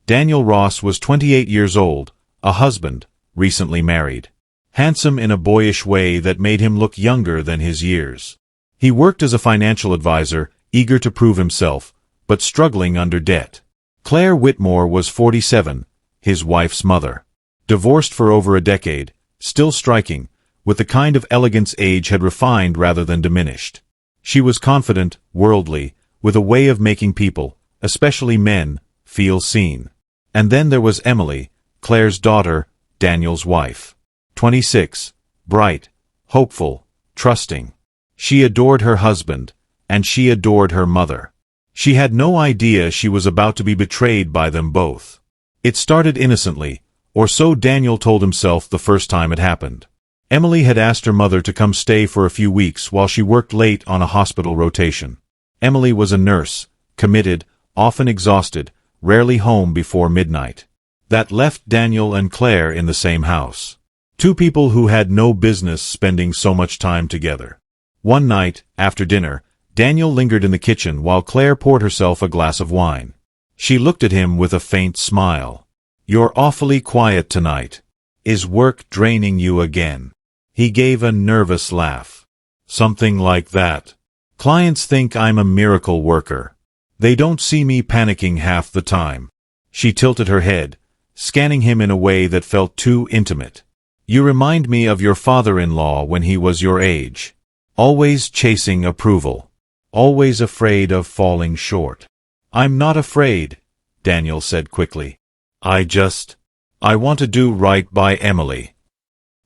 Daniel Ross was 28 years old, a husband, recently married. Handsome in a boyish way that made him look younger than his years. He worked as a financial advisor, eager to prove himself, but struggling under debt. Claire Whitmore was 47, his wife's mother. Divorced for over a decade, still striking, with the kind of elegance age had refined rather than diminished. She was confident, worldly, with a way of making people, especially men, feel seen. And then there was Emily, Claire's daughter, Daniel's wife. 26, bright, hopeful, trusting. She adored her husband, and she adored her mother. She had no idea she was about to be betrayed by them both. It started innocently, or so Daniel told himself the first time it happened. Emily had asked her mother to come stay for a few weeks while she worked late on a hospital rotation. Emily was a nurse, committed, often exhausted, rarely home before midnight. That left Daniel and Claire in the same house. Two people who had no business spending so much time together. One night, after dinner, Daniel lingered in the kitchen while Claire poured herself a glass of wine. She looked at him with a faint smile. "You're awfully quiet tonight. Is work draining you again?" He gave a nervous laugh. "Something like that. Clients think I'm a miracle worker. They don't see me panicking half the time." She tilted her head, scanning him in a way that felt too intimate. "You remind me of your father-in-law when he was your age. Always chasing approval. Always afraid of falling short." "I'm not afraid," Daniel said quickly. I want to do right by Emily."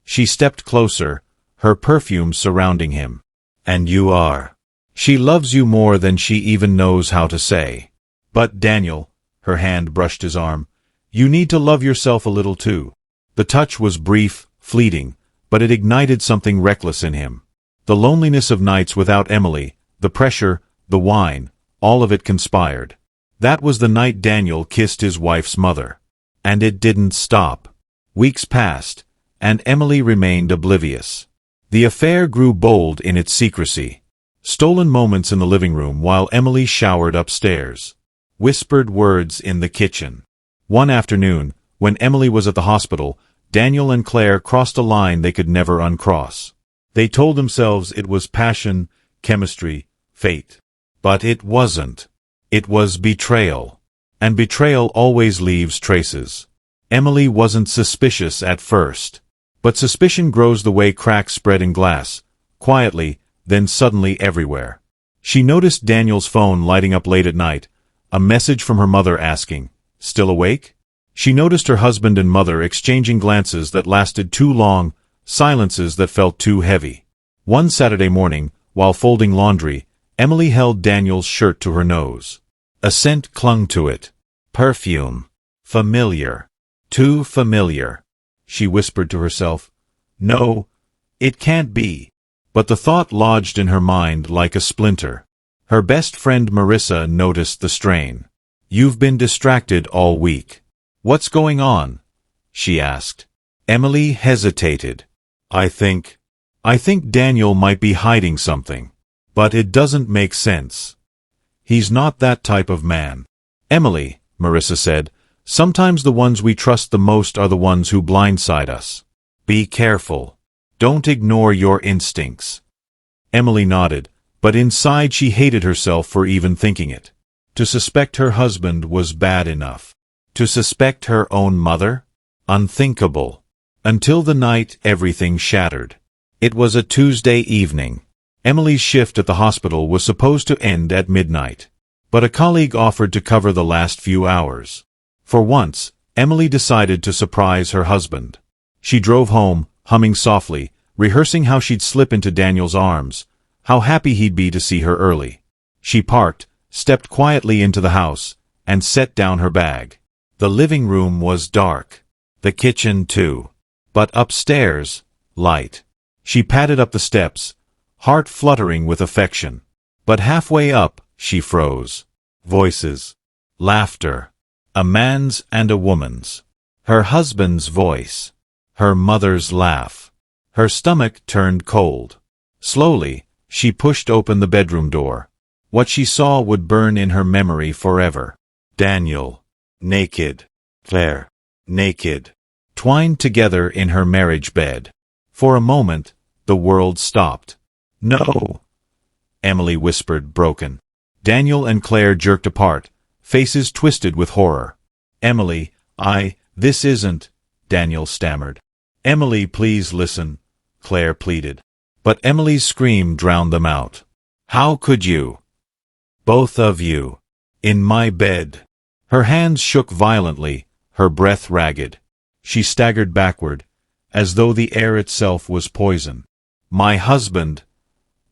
She stepped closer, her perfume surrounding him. "And you are. She loves you more than she even knows how to say." "But Daniel," her hand brushed his arm, "you need to love yourself a little too." The touch was brief, fleeting, but it ignited something reckless in him. The loneliness of nights without Emily, the pressure, the wine, all of it conspired. That was the night Daniel kissed his wife's mother. And it didn't stop. Weeks passed, and Emily remained oblivious. The affair grew bold in its secrecy. Stolen moments in the living room while Emily showered upstairs. Whispered words in the kitchen. One afternoon, when Emily was at the hospital, Daniel and Claire crossed a line they could never uncross. They told themselves it was passion, chemistry, fate. But it wasn't. It was betrayal. And betrayal always leaves traces. Emily wasn't suspicious at first. But suspicion grows the way cracks spread in glass, quietly, then suddenly everywhere. She noticed Daniel's phone lighting up late at night, a message from her mother asking, "Still awake?" She noticed her husband and mother exchanging glances that lasted too long, silences that felt too heavy. One Saturday morning, while folding laundry, Emily held Daniel's shirt to her nose. A scent clung to it. Perfume. Familiar. Too familiar. She whispered to herself, "No, it can't be." But the thought lodged in her mind like a splinter. Her best friend Marissa noticed the strain. "You've been distracted all week. What's going on?" she asked. Emily hesitated. I think Daniel might be hiding something. But it doesn't make sense. He's not that type of man." "Emily," Marissa said, "sometimes the ones we trust the most are the ones who blindside us. Be careful. Don't ignore your instincts." Emily nodded, but inside she hated herself for even thinking it. To suspect her husband was bad enough. To suspect her own mother? Unthinkable. Until the night everything shattered. It was a Tuesday evening. Emily's shift at the hospital was supposed to end at midnight. But a colleague offered to cover the last few hours. For once, Emily decided to surprise her husband. She drove home, humming softly, rehearsing how she'd slip into Daniel's arms, how happy he'd be to see her early. She parked, stepped quietly into the house, and set down her bag. The living room was dark. The kitchen too. But upstairs, light. She padded up the steps, heart fluttering with affection. But halfway up, she froze. Voices. Laughter. A man's and a woman's. Her husband's voice. Her mother's laugh. Her stomach turned cold. Slowly, she pushed open the bedroom door. What she saw would burn in her memory forever. Daniel. Naked. Claire, naked, twined together in her marriage bed. For a moment, the world stopped. No, Emily whispered, broken. Daniel and Claire jerked apart, faces twisted with horror. Emily, this isn't, Daniel stammered. Emily, please listen, Claire pleaded. But Emily's scream drowned them out. How could you? Both of you. In my bed. Her hands shook violently, her breath ragged. She staggered backward, as though the air itself was poison. My husband.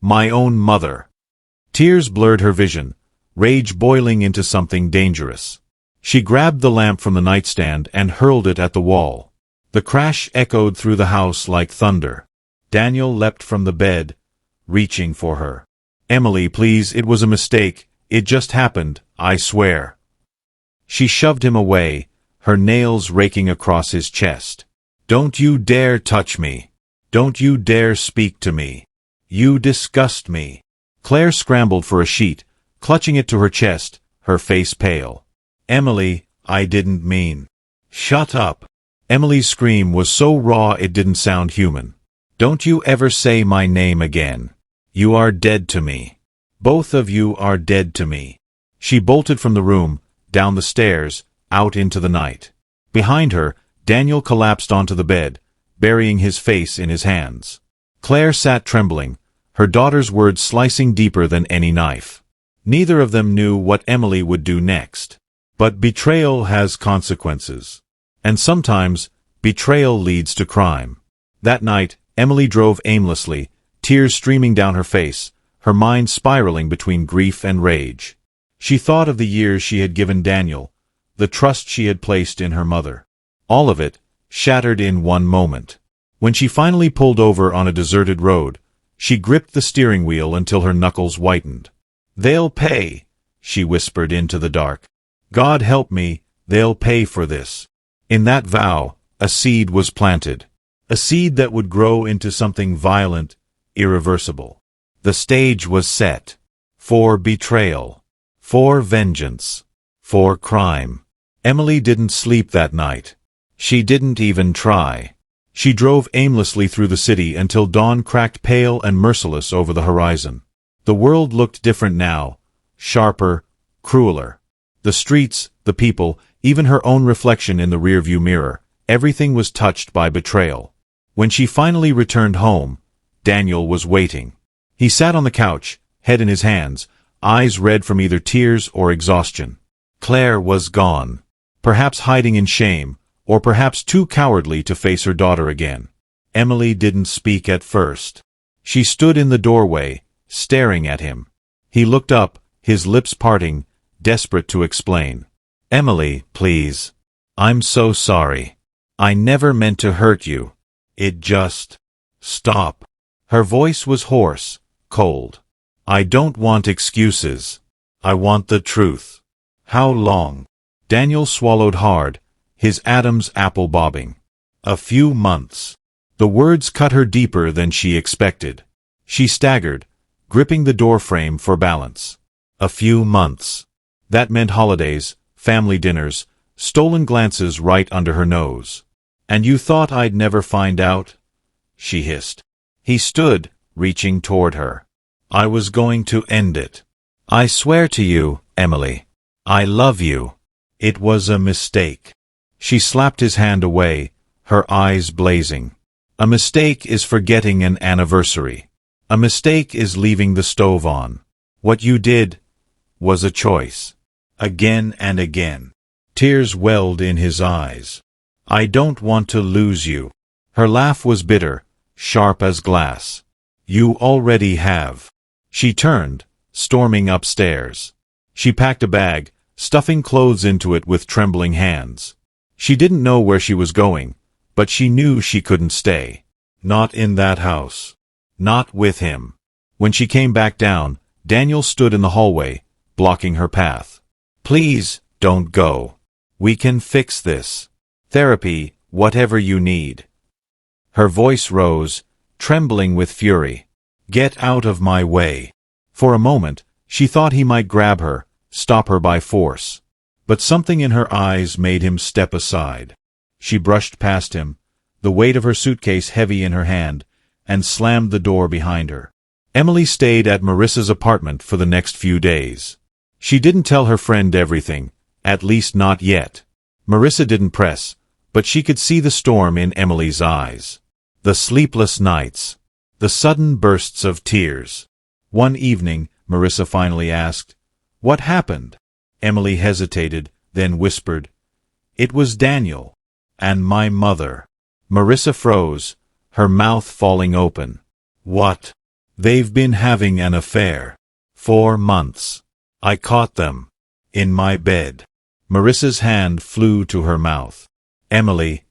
My own mother. Tears blurred her vision, rage boiling into something dangerous. She grabbed the lamp from the nightstand and hurled it at the wall. The crash echoed through the house like thunder. Daniel leapt from the bed, reaching for her. Emily, please, it was a mistake. It just happened, I swear. She shoved him away, her nails raking across his chest. Don't you dare touch me. Don't you dare speak to me. You disgust me. Claire scrambled for a sheet, clutching it to her chest, her face pale. Emily, I didn't mean. Shut up. Emily's scream was so raw it didn't sound human. Don't you ever say my name again. You are dead to me. Both of you are dead to me. She bolted from the room, down the stairs, out into the night. Behind her, Daniel collapsed onto the bed, burying his face in his hands. Claire sat trembling, her daughter's words slicing deeper than any knife. Neither of them knew what Emily would do next. But betrayal has consequences. And sometimes, betrayal leads to crime. That night, Emily drove aimlessly, tears streaming down her face, her mind spiraling between grief and rage. She thought of the years she had given Daniel, the trust she had placed in her mother. All of it, shattered in one moment. When she finally pulled over on a deserted road, she gripped the steering wheel until her knuckles whitened. They'll pay, she whispered into the dark. God help me, they'll pay for this. In that vow, a seed was planted. A seed that would grow into something violent, irreversible. The stage was set. For betrayal. For vengeance. For crime. Emily didn't sleep that night. She didn't even try. She drove aimlessly through the city until dawn cracked pale and merciless over the horizon. The world looked different now, sharper, crueler. The streets, the people, even her own reflection in the rearview mirror, everything was touched by betrayal. When she finally returned home, Daniel was waiting. He sat on the couch, head in his hands, eyes red from either tears or exhaustion. Claire was gone. Perhaps hiding in shame, or perhaps too cowardly to face her daughter again. Emily didn't speak at first. She stood in the doorway, staring at him. He looked up, his lips parting, desperate to explain. Emily, please. I'm so sorry. I never meant to hurt you. It just... Stop. Her voice was hoarse, cold. I don't want excuses. I want the truth. How long? Daniel swallowed hard, his Adam's apple bobbing. A few months. The words cut her deeper than she expected. She staggered, gripping the doorframe for balance. A few months. That meant holidays, family dinners, stolen glances right under her nose. And you thought I'd never find out? She hissed. He stood, reaching toward her. I was going to end it. I swear to you, Emily. I love you. It was a mistake. She slapped his hand away, her eyes blazing. A mistake is forgetting an anniversary. A mistake is leaving the stove on. What you did was a choice. Again and again. Tears welled in his eyes. I don't want to lose you. Her laugh was bitter, sharp as glass. You already have. She turned, storming upstairs. She packed a bag, stuffing clothes into it with trembling hands. She didn't know where she was going, but she knew she couldn't stay. Not in that house. Not with him. When she came back down, Daniel stood in the hallway, blocking her path. Please, don't go. We can fix this. Therapy, whatever you need. Her voice rose, trembling with fury. Get out of my way. For a moment, she thought he might grab her, stop her by force. but something in her eyes made him step aside. She brushed past him, the weight of her suitcase heavy in her hand, and slammed the door behind her. Emily stayed at Marissa's apartment for the next few days. She didn't tell her friend everything, at least not yet. Marissa didn't press, but she could see the storm in Emily's eyes. The sleepless nights. The sudden bursts of tears. One evening, Marissa finally asked, "What happened?" Emily hesitated, then whispered, "It was Daniel. And my mother." Marissa froze, her mouth falling open. "What?" "They've been having an affair. 4 months. I caught them. In my bed." Marissa's hand flew to her mouth. "Emily.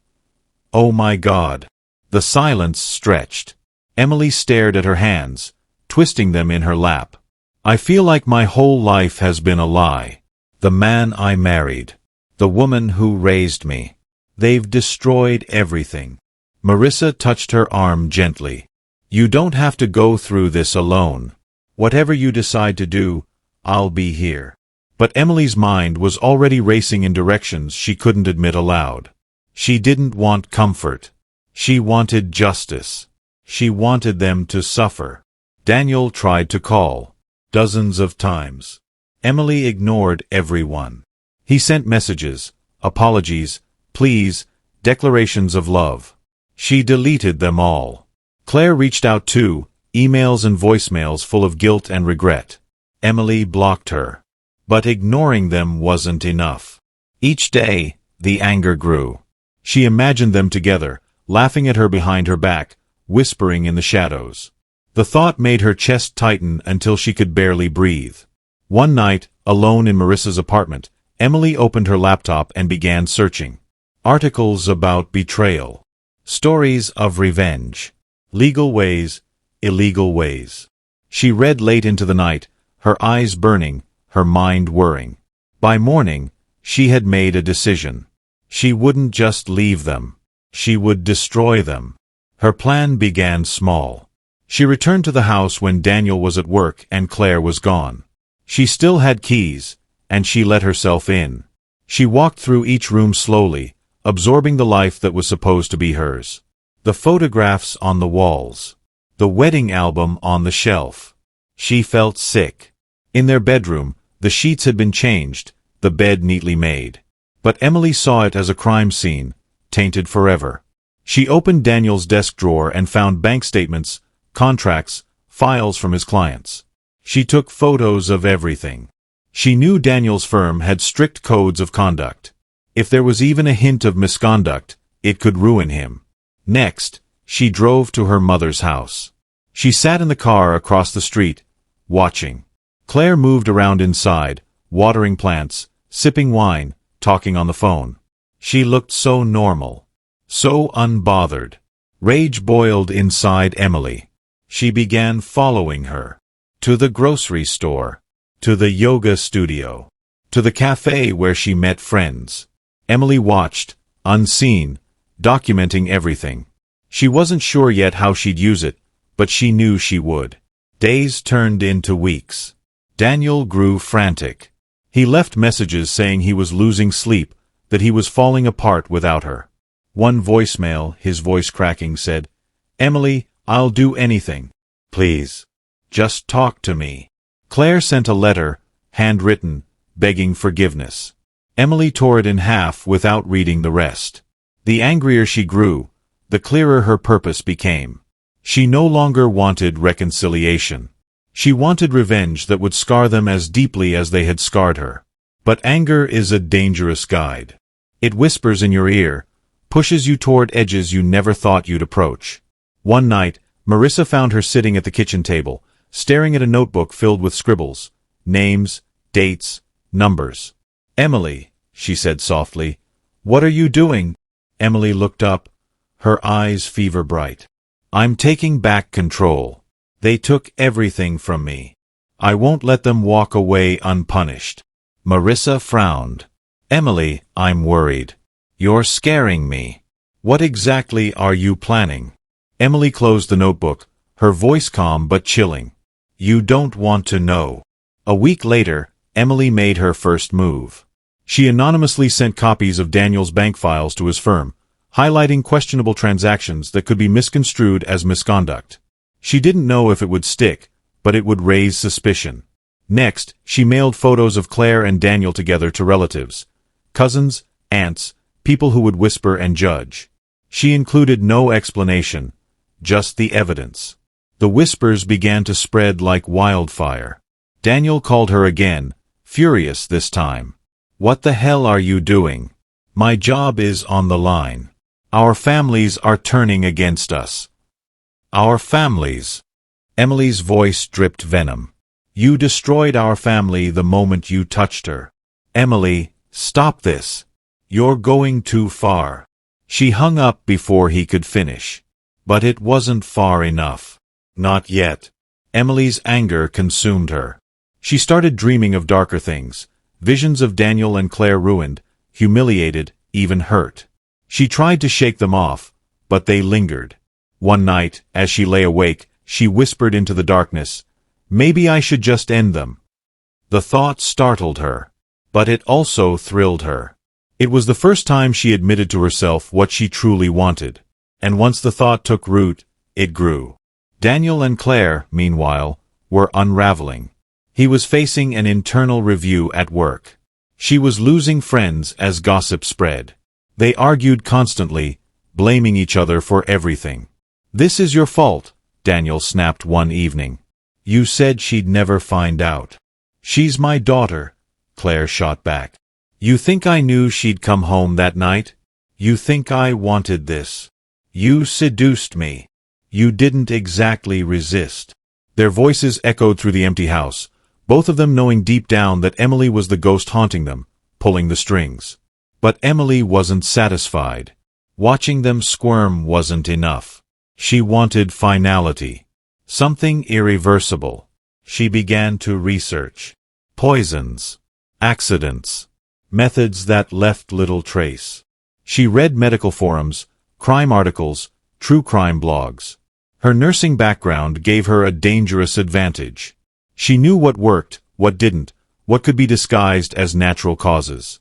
Oh my God." The silence stretched. Emily stared at her hands, twisting them in her lap. "I feel like my whole life has been a lie. The man I married. The woman who raised me. They've destroyed everything." Marissa touched her arm gently. "You don't have to go through this alone. Whatever you decide to do, I'll be here." But Emily's mind was already racing in directions she couldn't admit aloud. She didn't want comfort. She wanted justice. She wanted them to suffer. Daniel tried to call. Dozens of times. Emily ignored everyone. He sent messages, apologies, pleas, declarations of love. She deleted them all. Claire reached out too, emails and voicemails full of guilt and regret. Emily blocked her. But ignoring them wasn't enough. Each day, the anger grew. She imagined them together, laughing at her behind her back, whispering in the shadows. The thought made her chest tighten until she could barely breathe. One night, alone in Marissa's apartment, Emily opened her laptop and began searching. Articles about betrayal. Stories of revenge. Legal ways, illegal ways. She read late into the night, her eyes burning, her mind whirring. By morning, she had made a decision. She wouldn't just leave them. She would destroy them. Her plan began small. She returned to the house when Daniel was at work and Claire was gone. She still had keys, and she let herself in. She walked through each room slowly, absorbing the life that was supposed to be hers. The photographs on the walls. The wedding album on the shelf. She felt sick. In their bedroom, the sheets had been changed, the bed neatly made. But Emily saw it as a crime scene, tainted forever. She opened Daniel's desk drawer and found bank statements, contracts, files from his clients. She took photos of everything. She knew Daniel's firm had strict codes of conduct. If there was even a hint of misconduct, it could ruin him. Next, she drove to her mother's house. She sat in the car across the street, watching. Claire moved around inside, watering plants, sipping wine, talking on the phone. She looked so normal, so unbothered. Rage boiled inside Emily. She began following her. To the grocery store. To the yoga studio. To the cafe where she met friends. Emily watched, unseen, documenting everything. She wasn't sure yet how she'd use it, but she knew she would. Days turned into weeks. Daniel grew frantic. He left messages saying he was losing sleep, that he was falling apart without her. One voicemail, his voice cracking, said, "Emily, I'll do anything. Please. Just talk to me." Claire sent a letter, handwritten, begging forgiveness. Emily tore it in half without reading the rest. The angrier she grew, the clearer her purpose became. She no longer wanted reconciliation. She wanted revenge that would scar them as deeply as they had scarred her. But anger is a dangerous guide. It whispers in your ear, pushes you toward edges you never thought you'd approach. One night, Marissa found her sitting at the kitchen table, staring at a notebook filled with scribbles, names, dates, numbers. "Emily," she said softly, "what are you doing?" Emily looked up, her eyes fever-bright. "I'm taking back control. They took everything from me. I won't let them walk away unpunished." Marissa frowned. "Emily, I'm worried. You're scaring me. What exactly are you planning?" Emily closed the notebook, her voice calm but chilling. "You don't want to know." A week later, Emily made her first move. She anonymously sent copies of Daniel's bank files to his firm, highlighting questionable transactions that could be misconstrued as misconduct. She didn't know if it would stick, but it would raise suspicion. Next, she mailed photos of Claire and Daniel together to relatives, cousins, aunts, people who would whisper and judge. She included no explanation, just the evidence. The whispers began to spread like wildfire. Daniel called her again, furious this time. "What the hell are you doing? My job is on the line. Our families are turning against us." "Our families?" Emily's voice dripped venom. "You destroyed our family the moment you touched her. Emily, stop this. You're going too far." She hung up before he could finish. But it wasn't far enough. Not yet. Emily's anger consumed her. She started dreaming of darker things, visions of Daniel and Claire ruined, humiliated, even hurt. She tried to shake them off, but they lingered. One night, as she lay awake, she whispered into the darkness, "Maybe I should just end them." The thought startled her, but it also thrilled her. It was the first time she admitted to herself what she truly wanted, and once the thought took root, it grew. Daniel and Claire, meanwhile, were unraveling. He was facing an internal review at work. She was losing friends as gossip spread. They argued constantly, blaming each other for everything. "This is your fault," Daniel snapped one evening. "You said she'd never find out." "She's my daughter," Claire shot back. "You think I knew she'd come home that night? You think I wanted this? You seduced me. You didn't exactly resist." Their voices echoed through the empty house, both of them knowing deep down that Emily was the ghost haunting them, pulling the strings. But Emily wasn't satisfied. Watching them squirm wasn't enough. She wanted finality. Something irreversible. She began to research. Poisons. Accidents. Methods that left little trace. She read medical forums, crime articles, true crime blogs. Her nursing background gave her a dangerous advantage. She knew what worked, what didn't, what could be disguised as natural causes.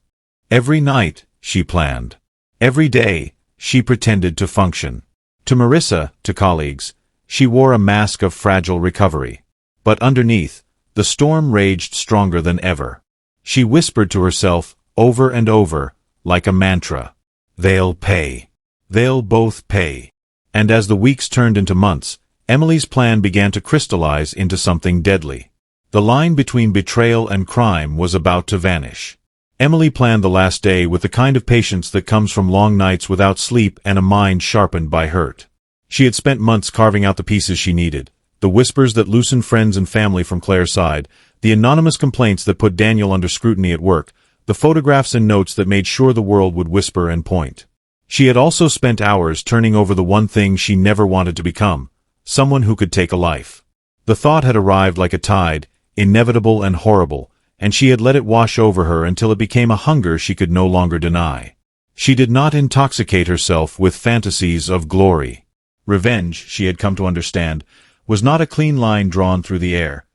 Every night, she planned. Every day, she pretended to function. To Marissa, to colleagues, she wore a mask of fragile recovery. But underneath, the storm raged stronger than ever. She whispered to herself, over and over, like a mantra, "They'll pay. They'll both pay." And as the weeks turned into months, Emily's plan began to crystallize into something deadly. The line between betrayal and crime was about to vanish. Emily planned the last day with the kind of patience that comes from long nights without sleep and a mind sharpened by hurt. She had spent months carving out the pieces she needed, the whispers that loosened friends and family from Claire's side, the anonymous complaints that put Daniel under scrutiny at work, the photographs and notes that made sure the world would whisper and point. She had also spent hours turning over the one thing she never wanted to become, someone who could take a life. The thought had arrived like a tide, inevitable and horrible, and she had let it wash over her until it became a hunger she could no longer deny. She did not intoxicate herself with fantasies of glory. Revenge, she had come to understand, was not a clean line drawn through the air.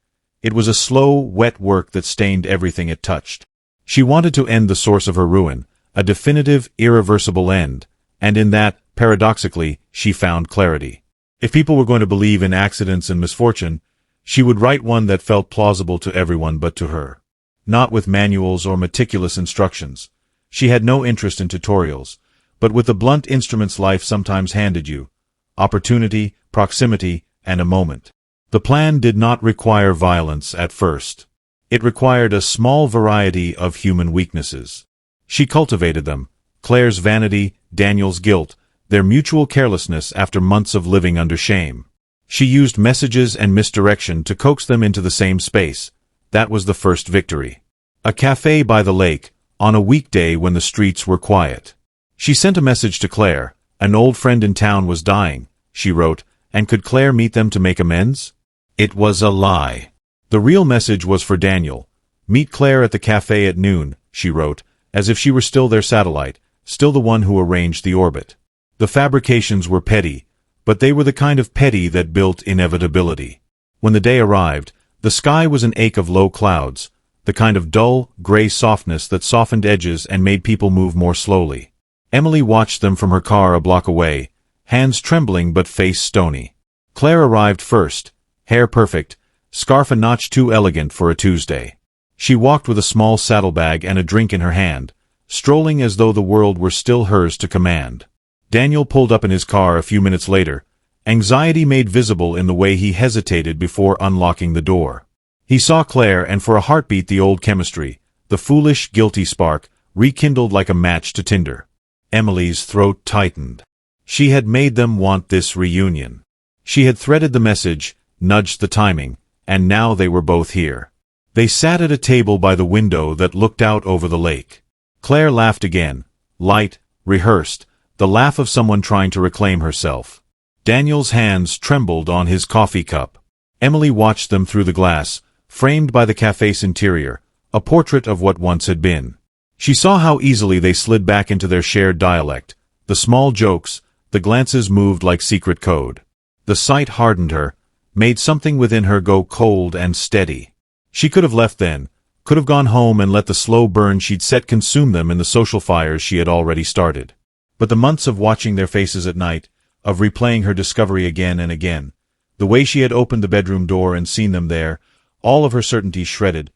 It was a slow, wet work that stained everything it touched. She wanted to end the source of her ruin, a definitive, irreversible end, and in that, paradoxically, she found clarity. If people were going to believe in accidents and misfortune, she would write one that felt plausible to everyone but to her. Not with manuals or meticulous instructions. She had no interest in tutorials, but with the blunt instruments life sometimes handed you: opportunity, proximity, and a moment. The plan did not require violence at first. It required a small variety of human weaknesses. She cultivated them: Claire's vanity, Daniel's guilt, their mutual carelessness after months of living under shame. She used messages and misdirection to coax them into the same space. That was the first victory. A cafe by the lake, on a weekday when the streets were quiet. She sent a message to Claire. An old friend in town was dying, she wrote, and could Claire meet them to make amends? It was a lie. The real message was for Daniel. Meet Claire at the cafe at noon, she wrote, as if she were still their satellite, still the one who arranged the orbit. The fabrications were petty, but they were the kind of petty that built inevitability. When the day arrived, the sky was an ache of low clouds, the kind of dull, gray softness that softened edges and made people move more slowly. Emily watched them from her car a block away, hands trembling but face stony. Claire arrived first, hair perfect, scarf a notch too elegant for a Tuesday. She walked with a small saddlebag and a drink in her hand, strolling as though the world were still hers to command. Daniel pulled up in his car a few minutes later, anxiety made visible in the way he hesitated before unlocking the door. He saw Claire, and for a heartbeat the old chemistry, the foolish, guilty spark, rekindled like a match to tinder. Emily's throat tightened. She had made them want this reunion. She had threaded the message, nudged the timing, and now they were both here. They sat at a table by the window that looked out over the lake. Claire laughed again, light, rehearsed, the laugh of someone trying to reclaim herself. Daniel's hands trembled on his coffee cup. Emily watched them through the glass, framed by the cafe's interior, a portrait of what once had been. She saw how easily they slid back into their shared dialect, the small jokes, the glances moved like secret code. The sight hardened her, made something within her go cold and steady. She could have left then, could have gone home and let the slow burn she'd set consume them in the social fires she had already started. But the months of watching their faces at night, of replaying her discovery again and again, the way she had opened the bedroom door and seen them there, all of her certainty shredded,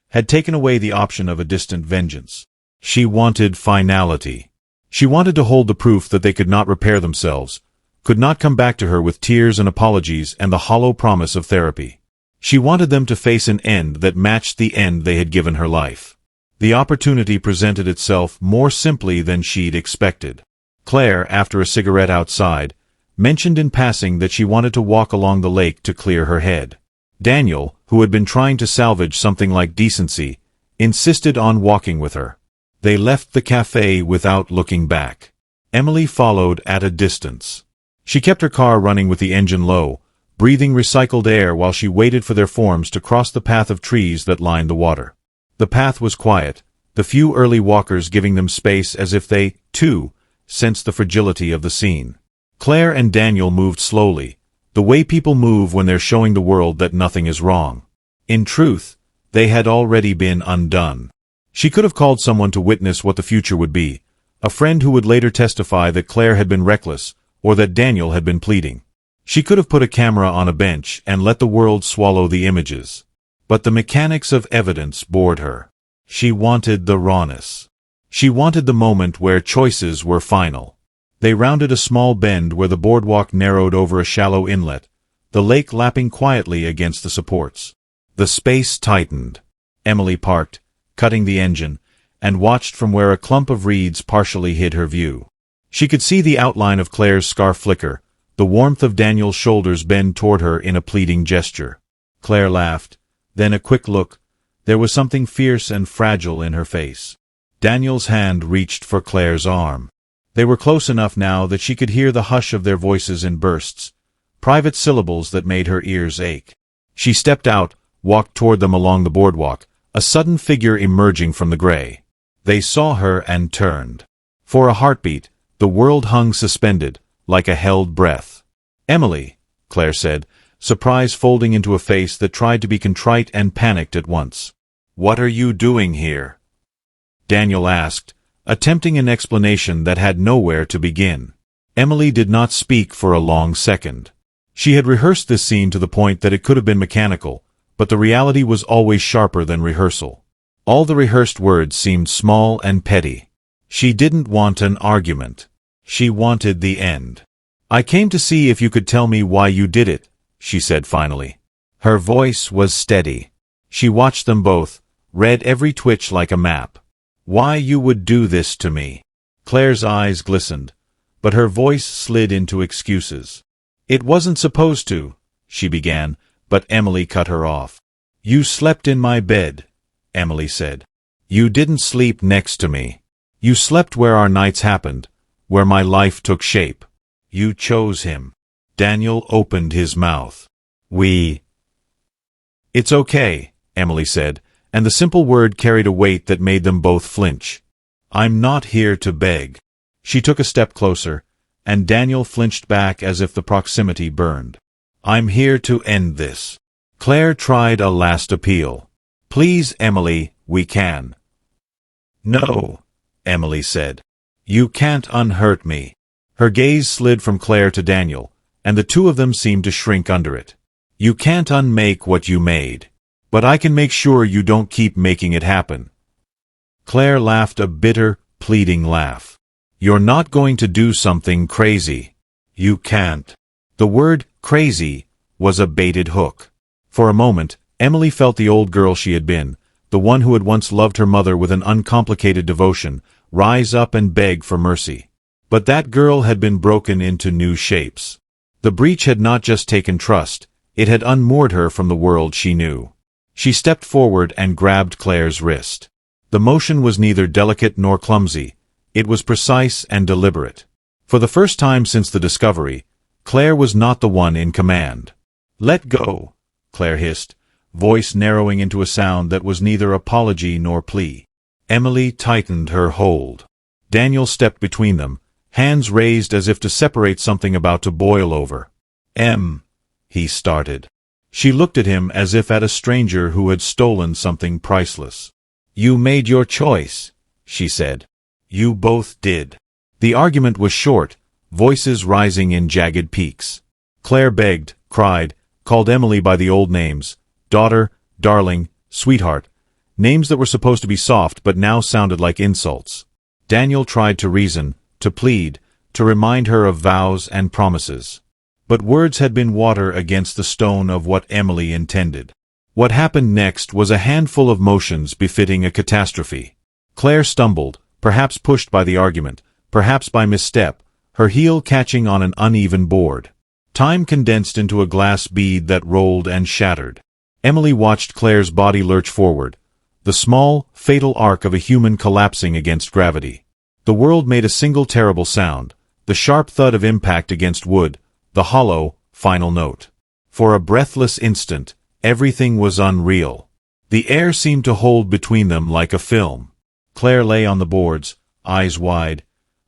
had taken away the option of a distant vengeance. She wanted finality. She wanted to hold the proof that they could not repair themselves, could not come back to her with tears and apologies and the hollow promise of therapy. She wanted them to face an end that matched the end they had given her life. The opportunity presented itself more simply than she'd expected. Claire, after a cigarette outside, mentioned in passing that she wanted to walk along the lake to clear her head. Daniel, who had been trying to salvage something like decency, insisted on walking with her. They left the cafe without looking back. Emily followed at a distance. She kept her car running with the engine low, breathing recycled air while she waited for their forms to cross the path of trees that lined the water. The path was quiet, the few early walkers giving them space as if they, too, sensed the fragility of the scene. Claire and Daniel moved slowly, the way people move when they're showing the world that nothing is wrong. In truth, they had already been undone. She could have called someone to witness what the future would be, a friend who would later testify that Claire had been reckless, or that Daniel had been pleading. She could have put a camera on a bench and let the world swallow the images. But the mechanics of evidence bored her. She wanted the rawness. She wanted the moment where choices were final. They rounded a small bend where the boardwalk narrowed over a shallow inlet, the lake lapping quietly against the supports. The space tightened. Emily parked, cutting the engine, and watched from where a clump of reeds partially hid her view. She could see the outline of Claire's scarf flicker, the warmth of Daniel's shoulders bend toward her in a pleading gesture. Claire laughed, then a quick look. There was something fierce and fragile in her face. Daniel's hand reached for Claire's arm. They were close enough now that she could hear the hush of their voices in bursts, private syllables that made her ears ache. She stepped out, walked toward them along the boardwalk, a sudden figure emerging from the gray. They saw her and turned. For a heartbeat, the world hung suspended, like a held breath. "Emily," Claire said, surprise folding into a face that tried to be contrite and panicked at once. "What are you doing here?" Daniel asked, attempting an explanation that had nowhere to begin. Emily did not speak for a long second. She had rehearsed this scene to the point that it could have been mechanical, but the reality was always sharper than rehearsal. All the rehearsed words seemed small and petty. She didn't want an argument. She wanted the end. "I came to see if you could tell me why you did it," she said finally. Her voice was steady. She watched them both, read every twitch like a map. "Why you would do this to me." Claire's eyes glistened, but her voice slid into excuses. "It wasn't supposed to," she began, but Emily cut her off. "You slept in my bed," Emily said. "You didn't sleep next to me. You slept where our nights happened, where my life took shape. You chose him." Daniel opened his mouth. "It's okay," Emily said, and the simple word carried a weight that made them both flinch. "I'm not here to beg." She took a step closer, and Daniel flinched back as if the proximity burned. "I'm here to end this." Claire tried a last appeal. Please, Emily, we can. No, Emily said. You can't unhurt me. Her gaze slid from Claire to Daniel, and the two of them seemed to shrink under it. You can't unmake what you made. But I can make sure you don't keep making it happen. Claire laughed a bitter, pleading laugh. You're not going to do something crazy. You can't. The word crazy was a baited hook. For a moment, Emily felt the old girl she had been, the one who had once loved her mother with an uncomplicated devotion, rise up and beg for mercy. But that girl had been broken into new shapes. The breach had not just taken trust, it had unmoored her from the world she knew. She stepped forward and grabbed Claire's wrist. The motion was neither delicate nor clumsy, it was precise and deliberate. For the first time since the discovery, Claire was not the one in command. Let go, Claire hissed, voice narrowing into a sound that was neither apology nor plea. Emily tightened her hold. Daniel stepped between them, hands raised as if to separate something about to boil over. He started. She looked at him as if at a stranger who had stolen something priceless. You made your choice, she said. You both did. The argument was short, voices rising in jagged peaks. Claire begged, cried, called Emily by the old names, daughter, darling, sweetheart, names that were supposed to be soft but now sounded like insults. Daniel tried to reason, to plead, to remind her of vows and promises. But words had been water against the stone of what Emily intended. What happened next was a handful of motions befitting a catastrophe. Claire stumbled, perhaps pushed by the argument, perhaps by misstep, her heel catching on an uneven board. Time condensed into a glass bead that rolled and shattered. Emily watched Claire's body lurch forward, the small, fatal arc of a human collapsing against gravity. The world made a single terrible sound, the sharp thud of impact against wood, the hollow, final note. For a breathless instant, everything was unreal. The air seemed to hold between them like a film. Claire lay on the boards, eyes wide,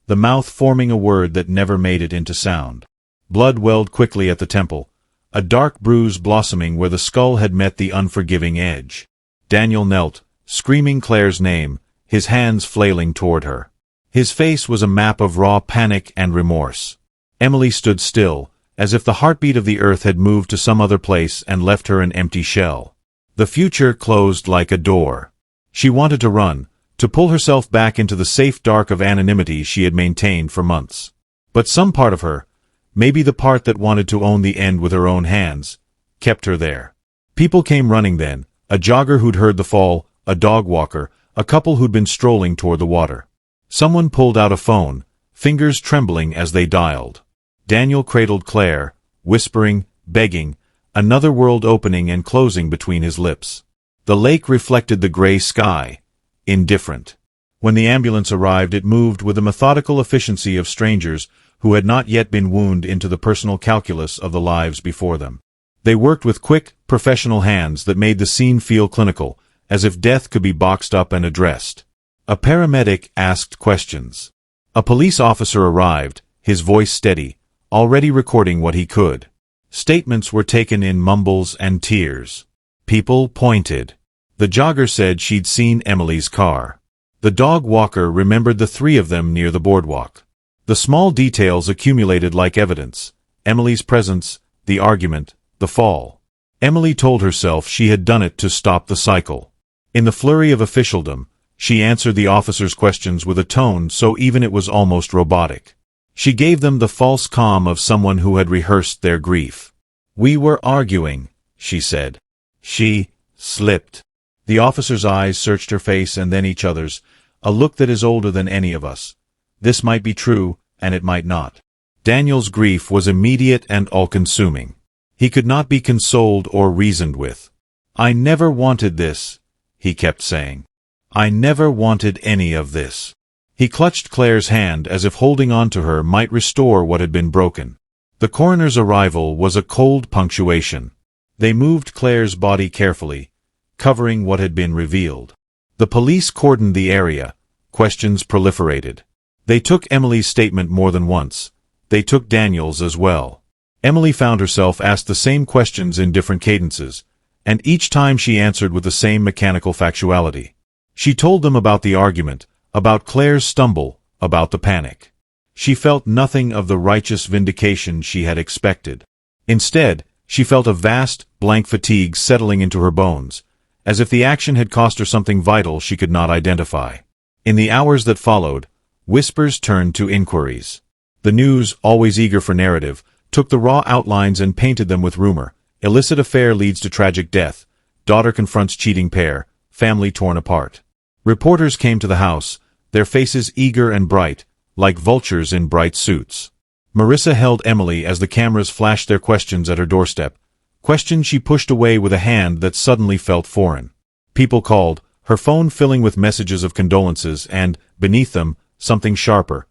the mouth forming a word that never made it into sound. Blood welled quickly at the temple, a dark bruise blossoming where the skull had met the unforgiving edge. Daniel knelt, screaming Claire's name, his hands flailing toward her. His face was a map of raw panic and remorse. Emily stood still, as if the heartbeat of the earth had moved to some other place and left her an empty shell. The future closed like a door. She wanted to run, to pull herself back into the safe dark of anonymity she had maintained for months. But some part of her, maybe the part that wanted to own the end with her own hands, kept her there. People came running then, a jogger who'd heard the fall, a dog walker, a couple who'd been strolling toward the water. Someone pulled out a phone, fingers trembling as they dialed. Daniel cradled Claire, whispering, begging, another world opening and closing between his lips. The lake reflected the gray sky, indifferent. When the ambulance arrived, it moved with the methodical efficiency of strangers who had not yet been wounded into the personal calculus of the lives before them. They worked with quick, professional hands that made the scene feel clinical, as if death could be boxed up and addressed. A paramedic asked questions. A police officer arrived, his voice steady, already recording what he could. Statements were taken in mumbles and tears. People pointed. The jogger said she'd seen Emily's car. The dog walker remembered the three of them near the boardwalk. The small details accumulated like evidence. Emily's presence, the argument, the fall. Emily told herself she had done it to stop the cycle. In the flurry of officialdom, she answered the officer's questions with a tone so even it was almost robotic. She gave them the false calm of someone who had rehearsed their grief. We were arguing, she said. She slipped. The officer's eyes searched her face and then each other's, a look that is older than any of us. This might be true, and it might not. Daniel's grief was immediate and all-consuming. He could not be consoled or reasoned with. I never wanted this, he kept saying. I never wanted any of this. He clutched Claire's hand as if holding on to her might restore what had been broken. The coroner's arrival was a cold punctuation. They moved Claire's body carefully, covering what had been revealed. The police cordoned the area. Questions proliferated. They took Emily's statement more than once. They took Daniel's as well. Emily found herself asked the same questions in different cadences, and each time she answered with the same mechanical factuality. She told them about the argument, about Claire's stumble, about the panic. She felt nothing of the righteous vindication she had expected. Instead, she felt a vast, blank fatigue settling into her bones, as if the action had cost her something vital she could not identify. In the hours that followed, whispers turned to inquiries. The news, always eager for narrative, took the raw outlines and painted them with rumor. Illicit affair leads to tragic death. Daughter confronts cheating pair. Family torn apart. Reporters came to the house, their faces eager and bright, like vultures in bright suits. Marissa held Emily as the cameras flashed their questions at her doorstep, questions she pushed away with a hand that suddenly felt foreign. People called, her phone filling with messages of condolences and, beneath them, something sharper.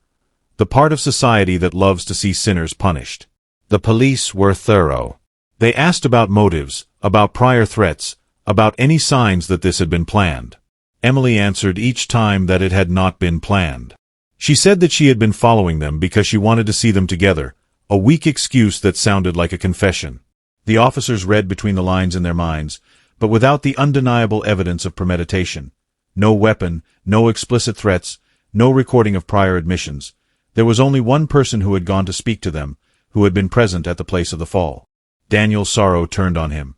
The part of society that loves to see sinners punished. The police were thorough. They asked about motives, about prior threats, about any signs that this had been planned. Emily answered each time that it had not been planned. She said that she had been following them because she wanted to see them together, a weak excuse that sounded like a confession. The officers read between the lines in their minds, but without the undeniable evidence of premeditation. No weapon, no explicit threats, no recording of prior admissions. There was only one person who had gone to speak to them, who had been present at the place of the fall. Daniel's sorrow turned on him.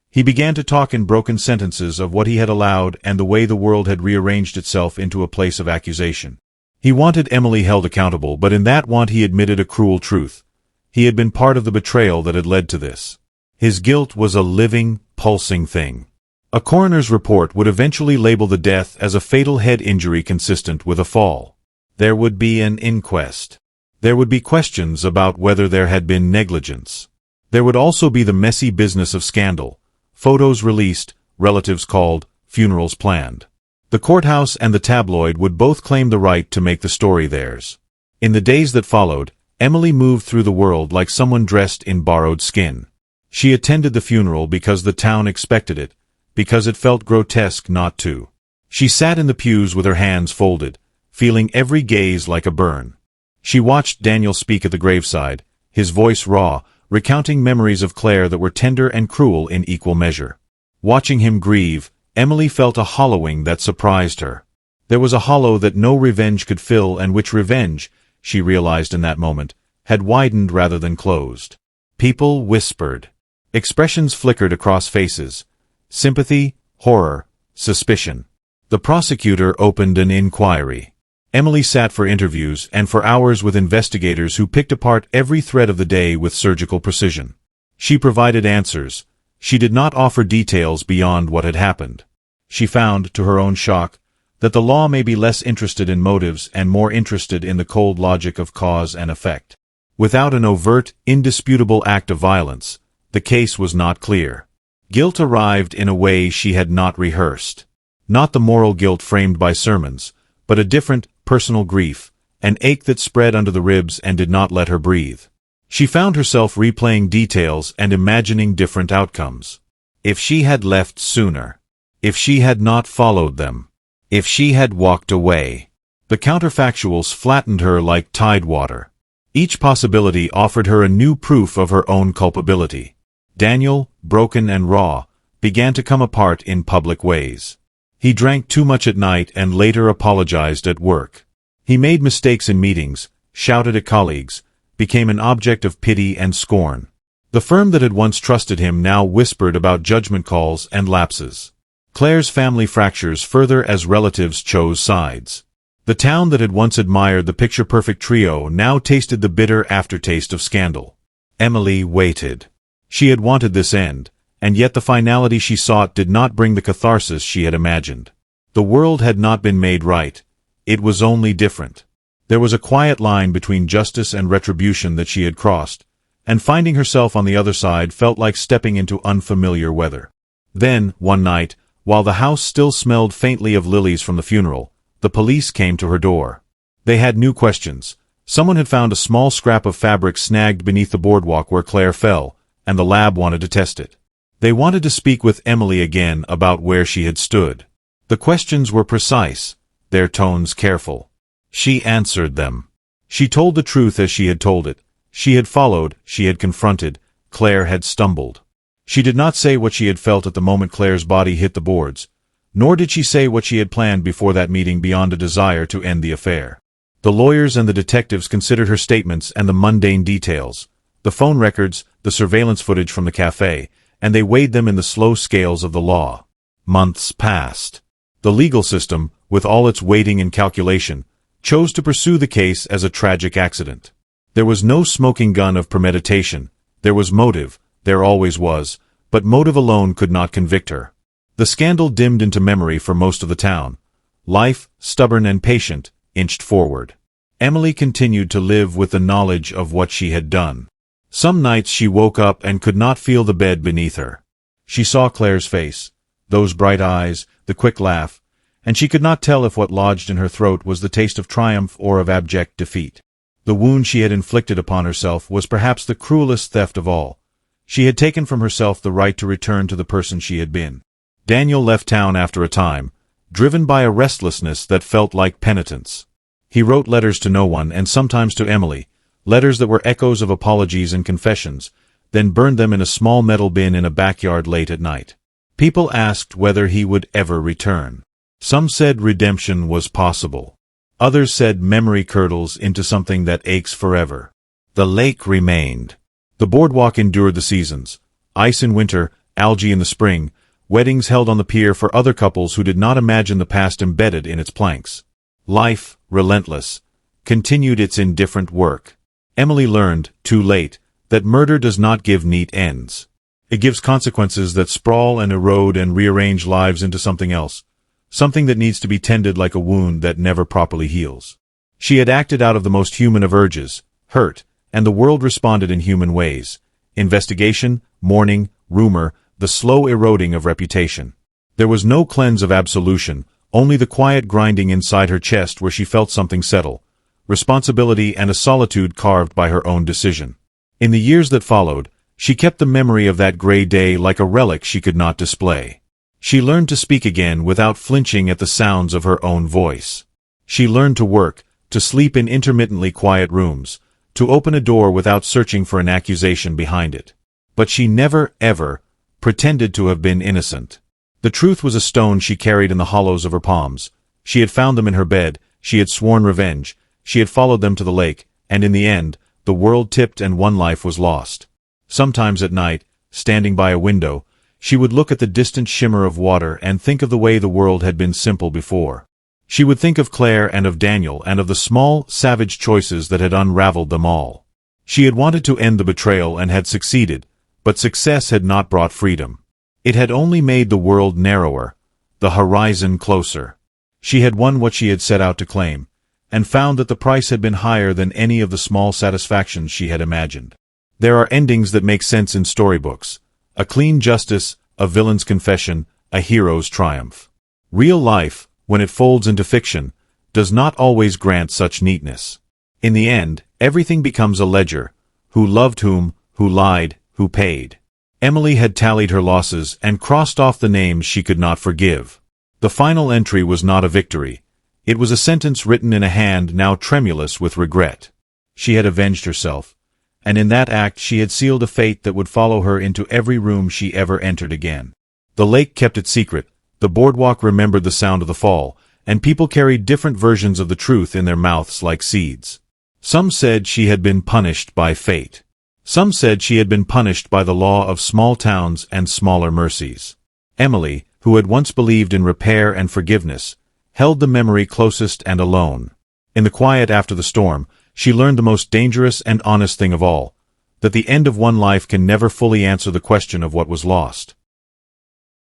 He began to talk in broken sentences of what he had allowed and the way the world had rearranged itself into a place of accusation. He wanted Emily held accountable, but in that want he admitted a cruel truth. He had been part of the betrayal that had led to this. His guilt was a living, pulsing thing. A coroner's report would eventually label the death as a fatal head injury consistent with a fall. There would be an inquest. There would be questions about whether there had been negligence. There would also be the messy business of scandal. Photos released, relatives called, funerals planned. The courthouse and the tabloid would both claim the right to make the story theirs. In the days that followed, Emily moved through the world like someone dressed in borrowed skin. She attended the funeral because the town expected it, because it felt grotesque not to. She sat in the pews with her hands folded, feeling every gaze like a burn. She watched Daniel speak at the graveside, his voice raw, recounting memories of Claire that were tender and cruel in equal measure. Watching him grieve, Emily felt a hollowing that surprised her. There was a hollow that no revenge could fill, and which revenge, she realized in that moment, had widened rather than closed. People whispered. Expressions flickered across faces. Sympathy, horror, suspicion. The prosecutor opened an inquiry. Emily sat for interviews and for hours with investigators who picked apart every thread of the day with surgical precision. She provided answers. She did not offer details beyond what had happened. She found, to her own shock, that the law may be less interested in motives and more interested in the cold logic of cause and effect. Without an overt, indisputable act of violence, the case was not clear. Guilt arrived in a way she had not rehearsed. Not the moral guilt framed by sermons, but a different, personal grief, an ache that spread under the ribs and did not let her breathe. She found herself replaying details and imagining different outcomes. If she had left sooner. If she had not followed them. If she had walked away. The counterfactuals flattened her like tide water. Each possibility offered her a new proof of her own culpability. Daniel, broken and raw, began to come apart in public ways. He drank too much at night and later apologized at work. He made mistakes in meetings, shouted at colleagues, became an object of pity and scorn. The firm that had once trusted him now whispered about judgment calls and lapses. Claire's family fractures further as relatives chose sides. The town that had once admired the picture-perfect trio now tasted the bitter aftertaste of scandal. Emily waited. She had wanted this end, and yet the finality she sought did not bring the catharsis she had imagined. The world had not been made right. It was only different. There was a quiet line between justice and retribution that she had crossed, and finding herself on the other side felt like stepping into unfamiliar weather. Then, one night, while the house still smelled faintly of lilies from the funeral, the police came to her door. They had new questions. Someone had found a small scrap of fabric snagged beneath the boardwalk where Claire fell, and the lab wanted to test it. They wanted to speak with Emily again about where she had stood. The questions were precise, their tones careful. She answered them. She told the truth as she had told it. She had followed, she had confronted, Claire had stumbled. She did not say what she had felt at the moment Claire's body hit the boards, nor did she say what she had planned before that meeting beyond a desire to end the affair. The lawyers and the detectives considered her statements and the mundane details, the phone records, the surveillance footage from the cafe, and they weighed them in the slow scales of the law. Months passed. The legal system, with all its waiting and calculation, chose to pursue the case as a tragic accident. There was no smoking gun of premeditation. There was motive, there always was, but motive alone could not convict her. The scandal dimmed into memory for most of the town. Life, stubborn and patient, inched forward. Emily continued to live with the knowledge of what she had done. Some nights she woke up and could not feel the bed beneath her. She saw Claire's face, those bright eyes, the quick laugh, and she could not tell if what lodged in her throat was the taste of triumph or of abject defeat. The wound she had inflicted upon herself was perhaps the cruelest theft of all. She had taken from herself the right to return to the person she had been. Daniel left town after a time, driven by a restlessness that felt like penitence. He wrote letters to no one and sometimes to Emily, letters that were echoes of apologies and confessions, then burned them in a small metal bin in a backyard late at night. People asked whether he would ever return. Some said redemption was possible. Others said memory curdles into something that aches forever. The lake remained. The boardwalk endured the seasons. Ice in winter, algae in the spring, weddings held on the pier for other couples who did not imagine the past embedded in its planks. Life, relentless, continued its indifferent work. Emily learned, too late, that murder does not give neat ends. It gives consequences that sprawl and erode and rearrange lives into something else, something that needs to be tended like a wound that never properly heals. She had acted out of the most human of urges, hurt, and the world responded in human ways. Investigation, mourning, rumor, the slow eroding of reputation. There was no cleanse of absolution, only the quiet grinding inside her chest where she felt something settle, responsibility and a solitude carved by her own decision. In the years that followed, she kept the memory of that gray day like a relic she could not display. She learned to speak again without flinching at the sounds of her own voice. She learned to work, to sleep in intermittently quiet rooms, to open a door without searching for an accusation behind it. But she never, ever, pretended to have been innocent. The truth was a stone she carried in the hollows of her palms. She had found them in her bed, she had sworn revenge, she had followed them to the lake, and in the end, the world tipped and one life was lost. Sometimes at night, standing by a window, she would look at the distant shimmer of water and think of the way the world had been simple before. She would think of Claire and of Daniel and of the small, savage choices that had unraveled them all. She had wanted to end the betrayal and had succeeded, but success had not brought freedom. It had only made the world narrower, the horizon closer. She had won what she had set out to claim, and found that the price had been higher than any of the small satisfactions she had imagined. There are endings that make sense in storybooks. A clean justice, a villain's confession, a hero's triumph. Real life, when it folds into fiction, does not always grant such neatness. In the end, everything becomes a ledger. Who loved whom, who lied, who paid. Emily had tallied her losses and crossed off the names she could not forgive. The final entry was not a victory. It was a sentence written in a hand now tremulous with regret. She had avenged herself, and in that act she had sealed a fate that would follow her into every room she ever entered again. The lake kept it secret, the boardwalk remembered the sound of the fall, and people carried different versions of the truth in their mouths like seeds. Some said she had been punished by fate. Some said she had been punished by the law of small towns and smaller mercies. Emily, who had once believed in repair and forgiveness, held the memory closest and alone. In the quiet after the storm, she learned the most dangerous and honest thing of all, that the end of one life can never fully answer the question of what was lost.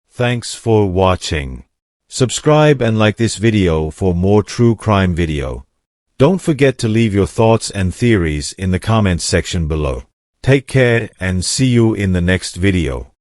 Thanks for watching. Subscribe and like this video for more true crime video. Don't forget to leave your thoughts and theories in the comments section below. Take care and see you in the next video.